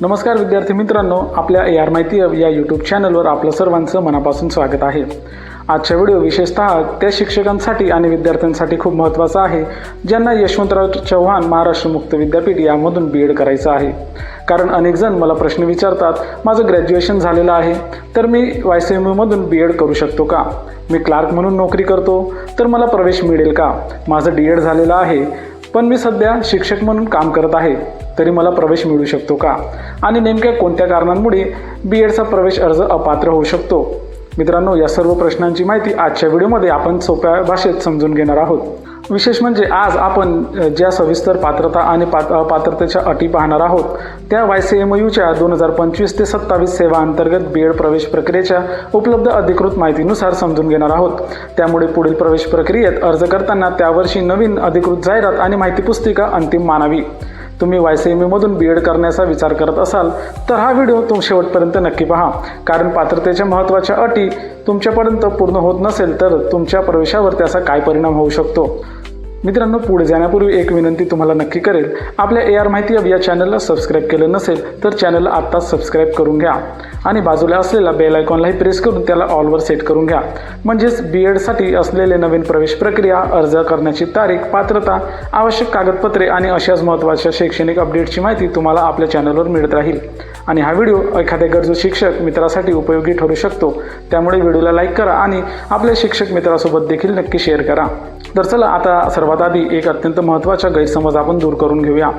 नमस्कार विद्यार्थी मित्रांनो, आपल्या AR माहिती हब या यूट्यूब चॅनलवर आपलं सर्वांचं मनापासून स्वागत आहे। आजचा व्हिडिओ विशेषतः त्या शिक्षकांसाठी आणि विद्यार्थ्यांसाठी खूप महत्त्वाचा आहे ज्यांना यशवंतराव चव्हाण महाराष्ट्र मुक्त विद्यापीठ यामधून BEd करायचं आहे। कारण अनेक जण मला प्रश्न विचारतात, माझं ग्रॅज्युएशन झालेलं आहे तर मी YCMU मधून BEd करू शकतो का? मी क्लार्क म्हणून नोकरी करतो तर मला प्रवेश मिळेल का? माझं DEd झालेलं आहे पण मी सध्या शिक्षक म्हणून काम करत आहे तरी मला प्रवेश मिळू शकतो का? आणि नेमक्या कोणत्या कारणांमुळे BEdचा प्रवेश अर्ज अपात्र होऊ शकतो? मित्रांनो, या सर्व प्रश्नांची माहिती आजच्या व्हिडिओमध्ये आपण सोप्या भाषेत समजून घेणार आहोत। विशेष म्हणजे आज आपण ज्या सविस्तर पात्रता आणि अपात्रतेच्या अटी पाहणार आहोत त्या YCMUच्या 2025 ते 27 सेवा अंतर्गत BEd प्रवेश प्रक्रियेच्या उपलब्ध अधिकृत माहितीनुसार समजून घेणार आहोत। त्यामुळे पुढील प्रवेश प्रक्रियेत अर्ज करताना त्यावर्षी नवीन अधिकृत जाहिरात आणि माहिती पुस्तिका अंतिम मानावी। तुम्ही YCMU मधून BEd करण्याचा विचार करत असाल तर हा व्हिडिओ शेवटपर्यंत नक्की पहा, कारण पात्रतेच्या महत्त्वाच्या अटी तुमच्यापर्यंत पूर्ण होत नसेल तर तुमच्या प्रवेशावर त्याचा काय परिणाम होऊ शकतो। मित्रांनो, पुढे जाण्यापूर्वी एक विनंती तुम्हाला नक्की करेल, आपल्या AR माहिती हब या चॅनलला सबस्क्राईब केलं नसेल तर चॅनलला आत्ताच सबस्क्राईब करून घ्या आणि बाजूला असलेला बेल आयकॉनलाही प्रेस करून त्याला ऑलवर सेट करून घ्या। म्हणजेच BEdसाठी असलेले नवीन प्रवेश प्रक्रिया, अर्ज करण्याची तारीख, पात्रता, आवश्यक कागदपत्रे आणि अशाच महत्त्वाच्या शैक्षणिक अपडेटची माहिती तुम्हाला आपल्या चॅनलवर मिळत राहील। आणि हा व्हिडिओ एखाद्या गरजू शिक्षक मित्रासाठी उपयोगी ठरू शकतो, त्यामुळे व्हिडिओला लाईक करा आणि आपल्या शिक्षक मित्रासोबत देखील नक्की शेअर करा। तर चला आता सर्वात आधी एक अत्यंत महत्त्वाचा गैरसमज आपण दूर करून घेऊया।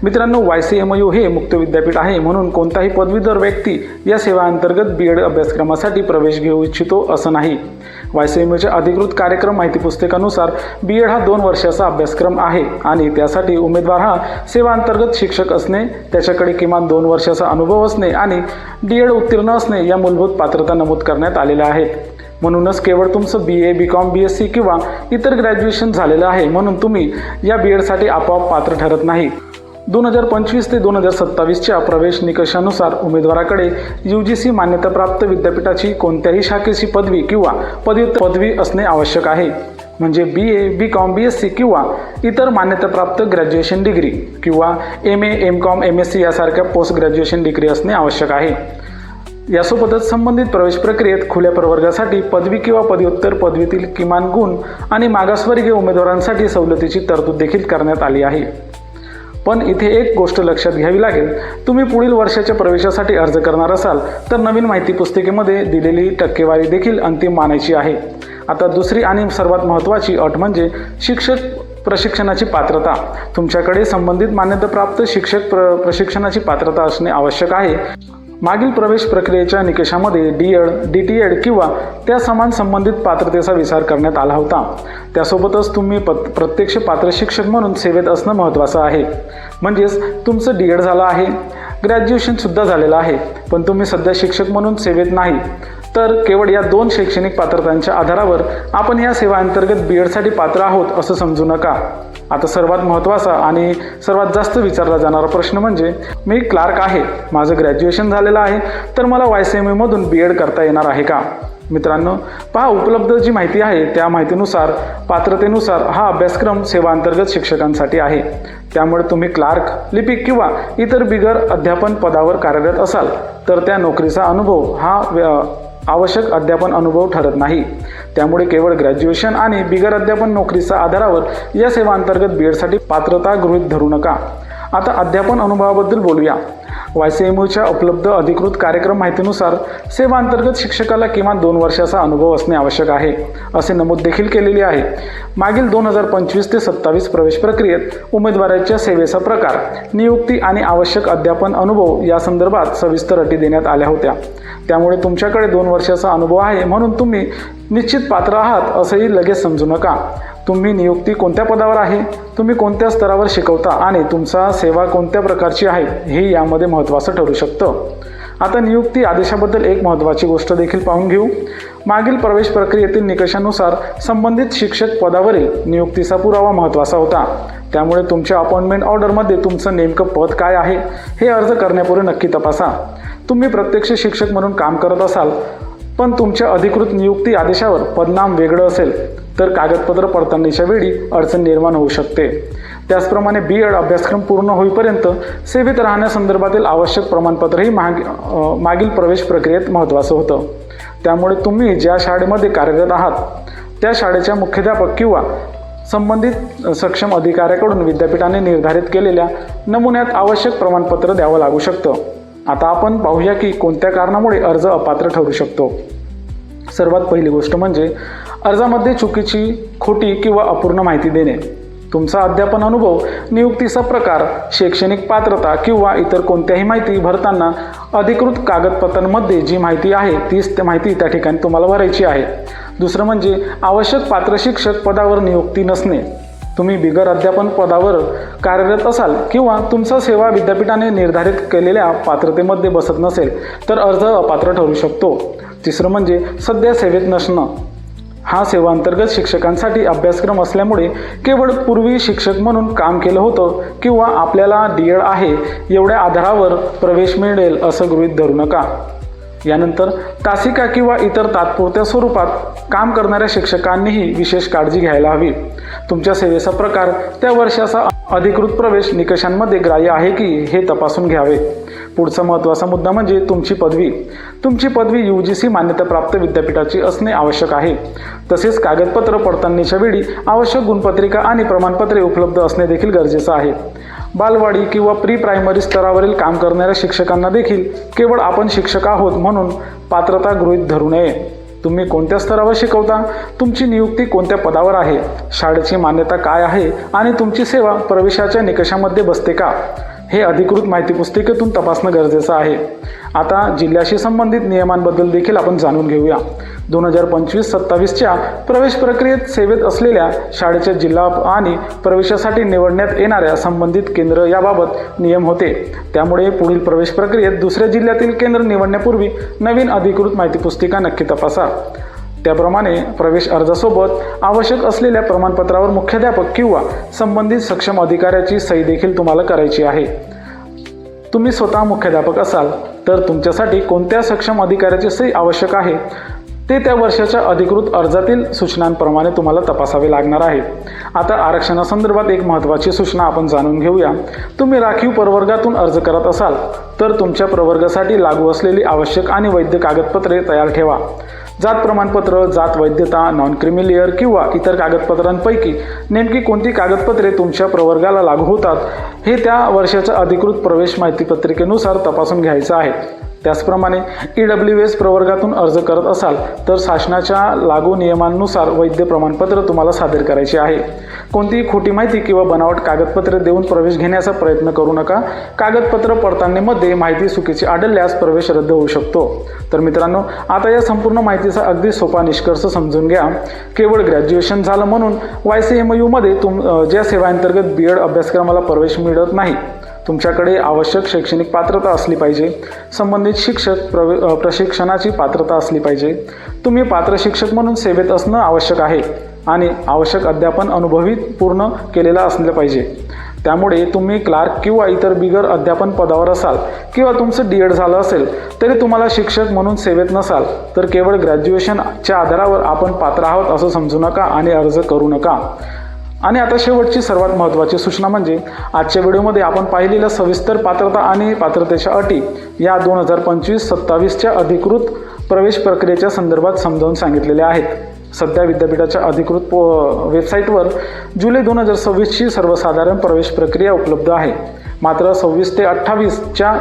मित्रांनो, YCMU हे मुक्त विद्यापीठ आहे म्हणून कोणताही पदवीधर व्यक्ती या सेवा अंतर्गत BEd अभ्यासक्रमासाठी प्रवेश घेऊ इच्छितो असं नाही। YCMUच्या अधिकृत कार्यक्रम माहिती पुस्तिकानुसार BEd हा 2 वर्षाचा अभ्यासक्रम आहे आणि त्यासाठी उमेदवार हा सेवा अंतर्गत शिक्षक असणे, त्याच्याकडे किमान 2 वर्षाचा अनुभव असणे आणि DEd उत्तीर्ण असणे या मूलभूत पात्रता नमूद करण्यात आलेल्या आहेत। म्हणूनच केवळ तुमचं BA, BCom, BSc किंवा इतर ग्रॅज्युएशन झालेलं आहे म्हणून तुम्ही या BEdसाठी आपोआप पात्र ठरत नाही। 2025 ते 2027च्या प्रवेश निकषानुसार उमेदवाराकडे UGC मान्यताप्राप्त विद्यापीठाची कोणत्याही शाखेची पदवी किंवा पदवी असणे आवश्यक आहे। म्हणजे BA, BCom, BSc किंवा इतर मान्यताप्राप्त ग्रॅज्युएशन डिग्री किंवा MA, MCom, MSc यासारख्या पोस्ट ग्रॅज्युएशन डिग्री असणे आवश्यक आहे। यासोबतच संबंधित प्रवेश प्रक्रियेत खुल्या प्रवर्गासाठी पदवी किंवा पदव्युत्तर पदवीतील किमान गुण आणि मागासवर्गीय उमेदवारांसाठी सवलतीची तरतूद देखील करण्यात आली आहे। पण इथे एक गोष्ट लक्षात घ्यावी लागेल, तुम्ही पुढील वर्षाच्या प्रवेशासाठी अर्ज करणार असाल तर नवीन माहिती पुस्तिकेमध्ये दिलेली टक्केवारी देखील अंतिम मानायची आहे। आता दुसरी आणि सर्वात महत्त्वाची अट म्हणजे शिक्षक प्रशिक्षणाची पात्रता। तुमच्याकडे संबंधित मान्यताप्राप्त शिक्षक प्रशिक्षणाची पात्रता असणे आवश्यक आहे। मागील प्रवेश प्रक्रियेच्या निकषामध्ये DEd, DTEd किंवा त्या समान संबंधित पात्रतेचा विचार करण्यात आला होता। त्यासोबतच तुम्ही प्रत्यक्ष पात्र शिक्षक म्हणून सेवेत असणं महत्त्वाचं आहे। म्हणजेच तुमचं DEd झालं आहे, ग्रॅज्युएशन सुद्धा झालेलं आहे, पण तुम्ही सध्या शिक्षक म्हणून सेवेत नाही, तर केवळ या 2 शैक्षणिक पात्रतांच्या आधारावर आपण या सेवा अंतर्गत BEdसाठी पात्र आहोत असं समजू नका। आता सर्वात महत्त्वाचा आणि सर्वात जास्त विचारला जाणारा प्रश्न म्हणजे, मी क्लार्क आहे, माझं ग्रॅज्युएशन झालेलं आहे तर मला YCMU मधून BEd करता येणार आहे का? मित्रांनो, पहा, उपलब्ध जी माहिती आहे त्या माहितीनुसार पात्रतेनुसार हा अभ्यासक्रम सेवा अंतर्गत शिक्षकांसाठी आहे। त्यामुळे तुम्ही क्लार्क, लिपिक किंवा इतर बिगर अध्यापन पदावर कार्यरत असाल तर त्या नोकरीचा अनुभव हा आवश्यक अध्यापन अनुभव ठरत नाही। त्यामुळे केवळ ग्रॅज्युएशन आणि बिगर अध्यापन नोकरीच्या आधारावर या सेवा अंतर्गत BEdसाठी पात्रता गृहीत धरू नका। आता अध्यापन अनुभवाबद्दल बोलूया। YCMUच्या उपलब्ध अधिकृत कार्यक्रम माहितीनुसार सेवा अंतर्गत शिक्षकाला किमान 2 वर्षाचा अनुभव असणे आवश्यक आहे असे नमूद देखील केलेले आहे। मागील 2025 ते 27 प्रवेश प्रक्रियेत उमेदवाराच्या सेवेचा प्रकार, नियुक्ती आणि आवश्यक अध्यापन अनुभव या संदर्भात सविस्तर अटी देण्यात आल्या होत्या। त्यामुळे तुमच्याकडे 2 वर्षाचा अनुभव आहे म्हणून तुम्ही निश्चित पात्र आहात असंही लगेच समजू नका। तुम्ही नियुक्ती कोणत्या पदावर आहे, तुम्ही कोणत्या स्तरावर शिकवता आणि तुमचा सेवा कोणत्या प्रकारची आहे हे यामध्ये महत्त्वाचं ठरू शकतं। आता नियुक्ती आदेशाबद्दल एक महत्त्वाची गोष्ट देखील पाहून घेऊ। मागील प्रवेश प्रक्रियेतील निकषानुसार संबंधित शिक्षक पदावरील नियुक्तीचा पुरावा महत्त्वाचा होता। त्यामुळे तुमच्या अपॉइंटमेंट ऑर्डरमध्ये तुमचं नेमकं पद काय आहे हे अर्ज करण्यापूर्वी नक्की तपासा। तुम्ही प्रत्यक्ष शिक्षक म्हणून काम करत असाल पण तुमच्या अधिकृत नियुक्ती आदेशावर पदनाम वेगळं असेल तर कागदपत्र पडताळणीच्या वेळी अडचण निर्माण होऊ शकते। त्याचप्रमाणे B.एड अभ्यासक्रम पूर्ण होईपर्यंत सेवेत राहण्यासंदर्भातील आवश्यक प्रमाणपत्रही मागील प्रवेश प्रक्रियेत महत्त्वाचं होतं. त्यामुळे तुम्ही ज्या शाळेमध्ये कार्यरत आहात त्या शाळेच्या मुख्याध्यापक किंवा संबंधित सक्षम अधिकाऱ्याकडून विद्यापीठाने निर्धारित केलेल्या नमुन्यात आवश्यक प्रमाणपत्र द्यावं लागू शकतं. आता आपण पाहूया की कोणत्या कारणामुळे अर्ज अपात्र ठरू शकतो. सर्वात पहिली गोष्ट म्हणजे अर्जामध्ये चुकीची, खोटी किंवा अपूर्ण माहिती देणे. तुमचा अध्यापन अनुभव, नियुक्तीचा प्रकार, शैक्षणिक पात्रता किंवा इतर कोणत्याही माहिती भरताना अधिकृत कागदपत्रांमध्ये जी माहिती आहे तीच माहिती त्या ठिकाणी तुम्हाला भरायची आहे. दुसरं म्हणजे आवश्यक पात्र शिक्षक पदावर नियुक्ती नसणे. तुम्ही बिगर अध्यापन पदावर कार्यरत असाल किंवा तुमचा सेवा विद्यापीठाने निर्धारित केलेल्या पात्रतेमध्ये बसत नसेल तर अर्ज अपात्र ठरू शकतो. तिसरं म्हणजे सध्या सेवेत नसणं. हा सेवांतर्गत शिक्षकांसाठी अभ्यासक्रम असल्यामुळे केवळ पूर्वी शिक्षक म्हणून काम केलं होतं किंवा आपल्याला D.एड आहे एवढ्या आधारावर प्रवेश मिळेल असं गृहीत धरू नका. यानंतर तासिका किंवा इतर तात्पुरत्या स्वरूपात काम करणाऱ्या शिक्षकांनीही विशेष काळजी घ्यायला हवी. तुमच्या सेवेचा प्रकार त्या वर्षाचा अधिकृत प्रवेश निकषांमध्ये ग्राह्य आहे की हे तपासून घ्यावे. पुढचा महत्त्वाचा मुद्दा म्हणजे तुमची पदवी. तुमची पदवी UGC मान्यताप्राप्त विद्यापीठाची असणे आवश्यक आहे. तसेच कागदपत्र पडताळणीच्या वेळी आवश्यक गुणपत्रिका आणि प्रमाणपत्रे उपलब्ध असणे देखील गरजेचं आहे. बालवाडी किंवा प्री प्रायमरी स्तरावरील काम करणाऱ्या शिक्षकांना देखील केवळ आपण शिक्षक आहोत म्हणून पात्रता गृहीत धरू नये. तुम्ही कोणत्या स्तरावर शिकवता, तुमची नियुक्ती कोणत्या पदावर आहे, शाळेची मान्यता काय आहे आणि तुमची सेवा प्रवेशाच्या निकषामध्ये बसते का, हे अधिकृत माहिती पुस्तिकेतून तपासणं गरजेचं आहे. आता जिल्ह्याशी संबंधित नियमांबद्दल देखील आपण जाणून घेऊया. 2025-26च्या प्रवेश प्रक्रियेत सेवेत असलेल्या शाळेच्या जिल्हा आणि प्रवेशासाठी निवडण्यात येणाऱ्या संबंधित केंद्र याबाबत नियम होते. त्यामुळे पुढील प्रवेश प्रक्रियेत दुसऱ्या जिल्ह्यातील केंद्र निवडण्यापूर्वी नवीन अधिकृत माहिती पुस्तिका नक्की तपासा. त्याप्रमाणे प्रवेश अर्जासोबत आवश्यक असलेल्या प्रमाणपत्रावर मुख्याध्यापक किंवा संबंधित सक्षम अधिकाऱ्याची सही देखील तुम्हाला करायची आहे. तुम्ही स्वतः मुख्याध्यापक असाल तर तुमच्यासाठी कोणत्या सक्षम अधिकाऱ्याची सही आवश्यक आहे ते त्या वर्षाच्या अधिकृत अर्जातील सूचनांप्रमाणे तुम्हाला तपासावे लागणार आहे. आता आरक्षणासंदर्भात एक महत्त्वाची सूचना आपण जाणून घेऊया. तुम्ही राखीव प्रवर्गातून अर्ज करत असाल तर तुमच्या प्रवर्गासाठी लागू असलेली आवश्यक आणि वैध कागदपत्रे तयार ठेवा. जात प्रमाणपत्र, जात वैधता, नॉन क्रिमी लेअर किंवा इतर कागदपत्रांपैकी नेमकी कोणती कागदपत्रे तुमच्या प्रवर्गाला लागू होतात हे त्या वर्षाच्या अधिकृत प्रवेश माहितीपत्रिकेनुसार तपासून घ्यायचं आहे. त्याचप्रमाणे EWS प्रवर्गातून अर्ज करत असाल तर शासनाच्या लागू नियमांनुसार वैध प्रमाणपत्र तुम्हाला सादर करायचे आहे. कोणतीही खोटी माहिती किंवा बनावट कागदपत्रे देऊन प्रवेश घेण्याचा प्रयत्न करू नका. कागदपत्र पडताळणीमध्ये माहिती चुकीची आढळल्यास प्रवेश रद्द होऊ शकतो. तर मित्रांनो, आता या संपूर्ण माहितीचा अगदी सोपा निष्कर्ष समजून घ्या. केवळ ग्रॅज्युएशन झालं म्हणून YCMU मध्ये ज्या सेवांतर्गत B.एड अभ्यासक्रमाला प्रवेश मिळत नाही. तुमच्याकडे आवश्यक शैक्षणिक पात्रता असली पाहिजे. संबंधित शिक्षक प्रशिक्षणाची पात्रता असली पाहिजे. तुम्ही पात्र शिक्षक म्हणून सेवेत असणं आवश्यक आहे आणि आवश्यक अध्यापन अनुभवी पूर्ण केलेला असलं पाहिजे. त्यामुळे तुम्ही क्लार्क किंवा इतर बिगर अध्यापन पदावर असाल किंवा तुमचं D.एड झालं असेल तरी तुम्हाला शिक्षक म्हणून सेवेत नसाल तर केवळ ग्रॅज्युएशनच्या आधारावर आपण पात्र आहोत असं समजू नका आणि अर्ज करू नका. आणि आता शेवटची सर्वात महत्त्वाची सूचना म्हणजे आजच्या व्हिडिओमध्ये आपण पाहिलेल्या सविस्तर पात्रता आणि पात्रतेच्या अटी या 2025-27च्या अधिकृत प्रवेश प्रक्रियेच्या संदर्भात समजावून सांगितलेल्या आहेत. सध्या विद्यापीठाच्या अधिकृत वेबसाईटवर जुलै 2026ची सर्वसाधारण प्रवेश प्रक्रिया उपलब्ध आहे. मात्र 26 ते 28च्या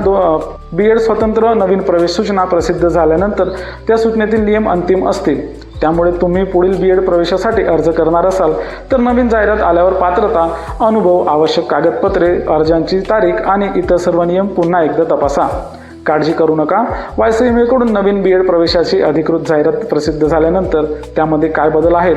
B.एड स्वतंत्र नवीन प्रवेश सूचना प्रसिद्ध झाल्यानंतर त्या सूचनेतील नियम अंतिम असतील. त्यामुळे तुम्ही पुढील B.एड प्रवेशासाठी अर्ज करणार असाल तर नवीन जाहिरात आल्यावर पात्रता, अनुभव, आवश्यक कागदपत्रे, अर्जांची तारीख आणि इतर सर्व नियम पुन्हा एकदा तपासा. काळजी करू नका. YCMU कडून नवीन B.एड प्रवेशाची अधिकृत जाहिरात प्रसिद्ध झाल्यानंतर त्यामध्ये काय बदल आहेत,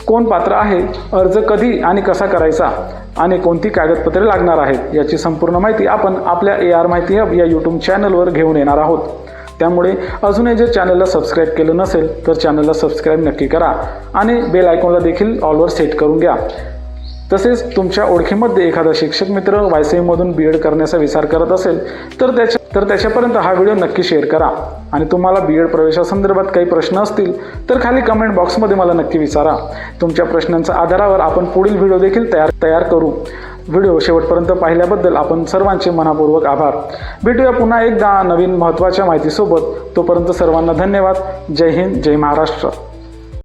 कोण पात्र आहे, अर्ज कधी आणि कसा करायचा आणि कोणती कागदपत्रे लागणार आहेत याची संपूर्ण माहिती आपण आपल्या AR माहिती हब या YouTube चॅनलवर घेऊन येणार आहोत. त्यामुळे अजूनही जर चॅनलला सबस्क्राईब केलं नसेल तर चॅनलला सबस्क्राईब नक्की करा आणि बेल आयकॉनला देखील ऑलवर सेट करून घ्या. तसेच तुमच्या ओळखीमध्ये एखादा शिक्षक मित्र YCMU B.एड करण्याचा विचार करत असेल तर त्याच्यापर्यंत हा व्हिडिओ नक्की शेअर करा. आणि तुम्हाला B.एड प्रवेशासंदर्भात काही प्रश्न असतील तर खाली कमेंट बॉक्समध्ये मला नक्की विचारा. तुमच्या प्रश्नांच्या आधारावर आपण पुढील व्हिडिओ देखील तयार करू. व्हिडिओ शेवटपर्यंत पाहिल्याबद्दल आपण सर्वांचे मनपूर्वक आभार. भेटूया पुन्हा एकदा नवीन महत्त्वाच्या माहितीसोबत. तोपर्यंत सर्वांना धन्यवाद. जय हिंद, जय महाराष्ट्र.